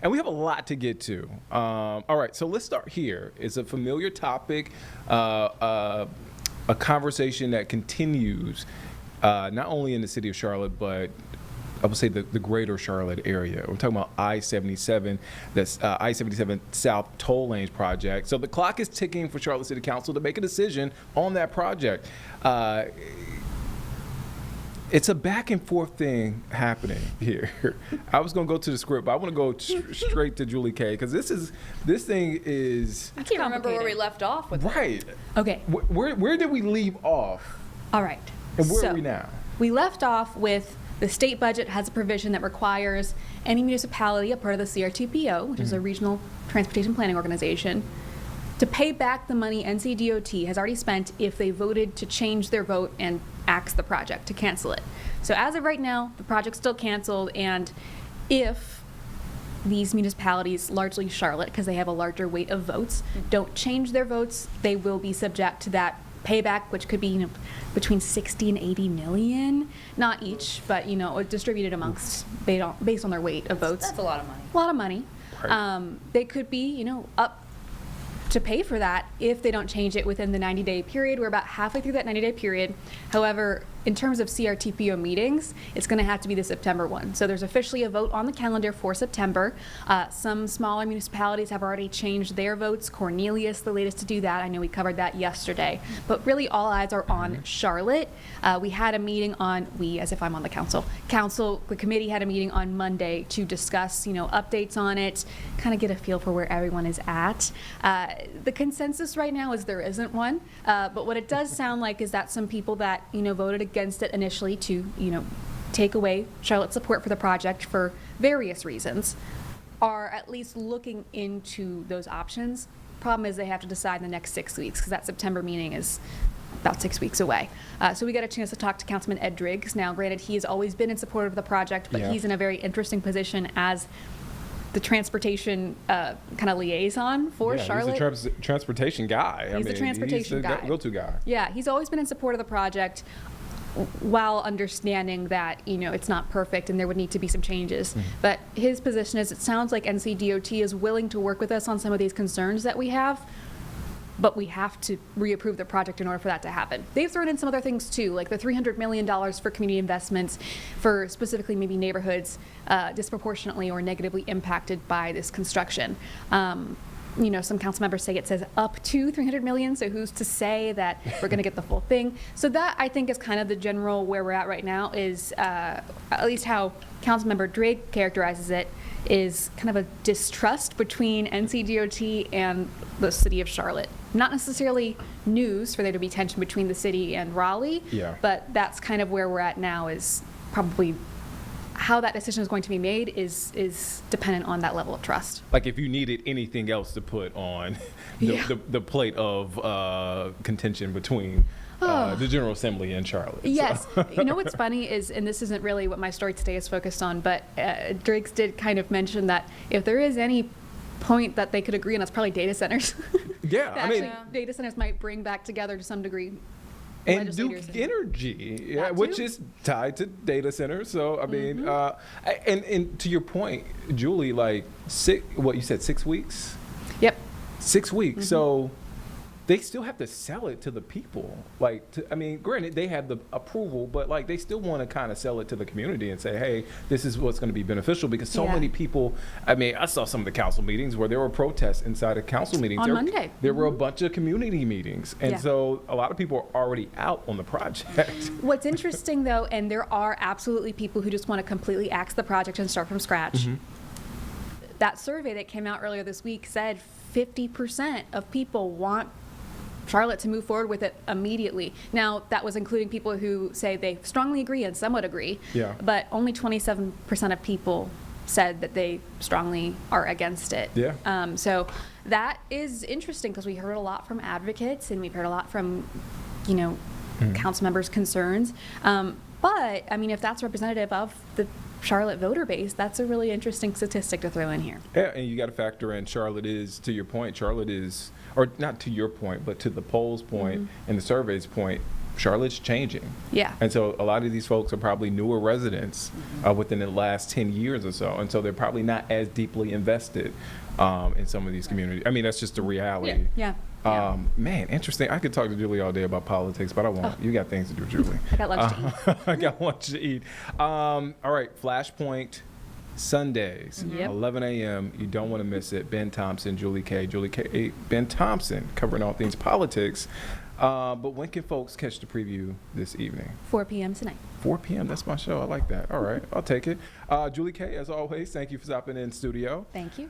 And we have a lot to get to. All right, so let's start here. It's a familiar topic, a conversation that continues not only in the city of Charlotte, but I would say the greater Charlotte area. We're talking about I-77, that's I-77 South Toll Lanes project. So the clock is ticking for Charlotte City Council to make a decision on that project. It's a back and forth thing happening here. I was going to go to the script, but I want to go straight to Julie K, because this thing is. I can't remember where we left off with right. It. Okay. Where did we leave off? All right. And where are we now? We left off with the state budget has a provision that requires any municipality, a part of the CRTPO, which is a regional transportation planning organization, to pay back the money NCDOT has already spent if they voted to change their vote and axe the project, to cancel it. So as of right now, the project's still canceled, and if these municipalities, largely Charlotte, because they have a larger weight of votes, don't change their votes, they will be subject to that payback, which could be between 60 and 80 million, not each, but distributed amongst based on their weight of votes. That's a lot of money. A lot of money. Right. They could be up to pay for that if they don't change it within the 90-day period. We're about halfway through that 90-day period. However, in terms of CRTPO meetings, it's going to have to be the September one. So there's officially a vote on the calendar for September. Some smaller municipalities have already changed their votes. Cornelius, the latest to do that. I know we covered that yesterday. But really, all eyes are on Charlotte. We had a meeting as if I'm on the council. The committee had a meeting on Monday to discuss, updates on it, kind of get a feel for where everyone is at. The consensus right now is there isn't one. But what it does sound like is that some people that, voted against it initially to, take away Charlotte's support for the project for various reasons, are at least looking into those options. Problem is they have to decide in the next 6 weeks, because that September meeting is about 6 weeks away. So we got a chance to talk to Councilman Ed Driggs. Now, granted, he has always been in support of the project, but he's in a very interesting position as the transportation kind of liaison for Charlotte. He's a transportation guy. He's the transportation guy. Go-to guy. Yeah, he's always been in support of the project, while understanding that it's not perfect and there would need to be some changes. But his position is, it sounds like NCDOT is willing to work with us on some of these concerns that we have, but we have to reapprove the project in order for that to happen. They've thrown in some other things too, like the $300 million for community investments for specifically maybe neighborhoods disproportionately or negatively impacted by this construction. Some council members say it says up to $300 million, so who's to say that we're going to get the full thing? So that, I think, is kind of the general where we're at right now, is at least how Councilmember Drake characterizes it, is kind of a distrust between NCDOT and the city of Charlotte. Not necessarily news for there to be tension between the city and Raleigh, but that's kind of where we're at now, is probably how that decision is going to be made is dependent on that level of trust. Like if you needed anything else to put on the plate of contention between the General Assembly and Charlotte. Yes. So. What's funny is, and this isn't really what my story today is focused on, but Driggs did kind of mention that if there is any point that they could agree on, that's probably data centers. Yeah, data centers might bring back together to some degree. And Duke Energy, which is tied to data centers. So, I mean, and to your point, Julie, like, you said 6 weeks? Yep. 6 weeks. So they still have to sell it to the people. Granted, they have the approval, but like they still want to kind of sell it to the community and say, hey, this is what's going to be beneficial, because so many people, I saw some of the council meetings where there were protests inside of council meetings. On Monday. There were a bunch of community meetings. And so a lot of people are already out on the project. What's interesting though, and there are absolutely people who just want to completely axe the project and start from scratch. That survey that came out earlier this week said 50% of people want Charlotte to move forward with it immediately. Now, that was including people who say they strongly agree and somewhat agree, but only 27% of people said that they strongly are against it. So that is interesting, because we heard a lot from advocates and we've heard a lot from, council members' concerns. But, if that's representative of the Charlotte voter base, that's a really interesting statistic to throw in here. Yeah, and you got to factor in Charlotte is, to your point, or not to your point, but to the polls point and the surveys point, Charlotte's changing. Yeah. And so a lot of these folks are probably newer residents within the last 10 years or so. And so they're probably not as deeply invested in some of these communities. I mean, that's just the reality. Yeah. Man, interesting. I could talk to Julie all day about politics, but I won't. You got things to do, Julie. I got lunch to eat. I got lunch to eat. All right, Flashpoint Sundays, 11 a.m. You don't want to miss it. Ben Thompson, Julie K, Ben Thompson, covering all things politics. But when can folks catch the preview this evening? 4 p.m. tonight. 4 p.m. That's my show. I like that. All right, I'll take it. Julie K, as always, thank you for stopping in studio. Thank you.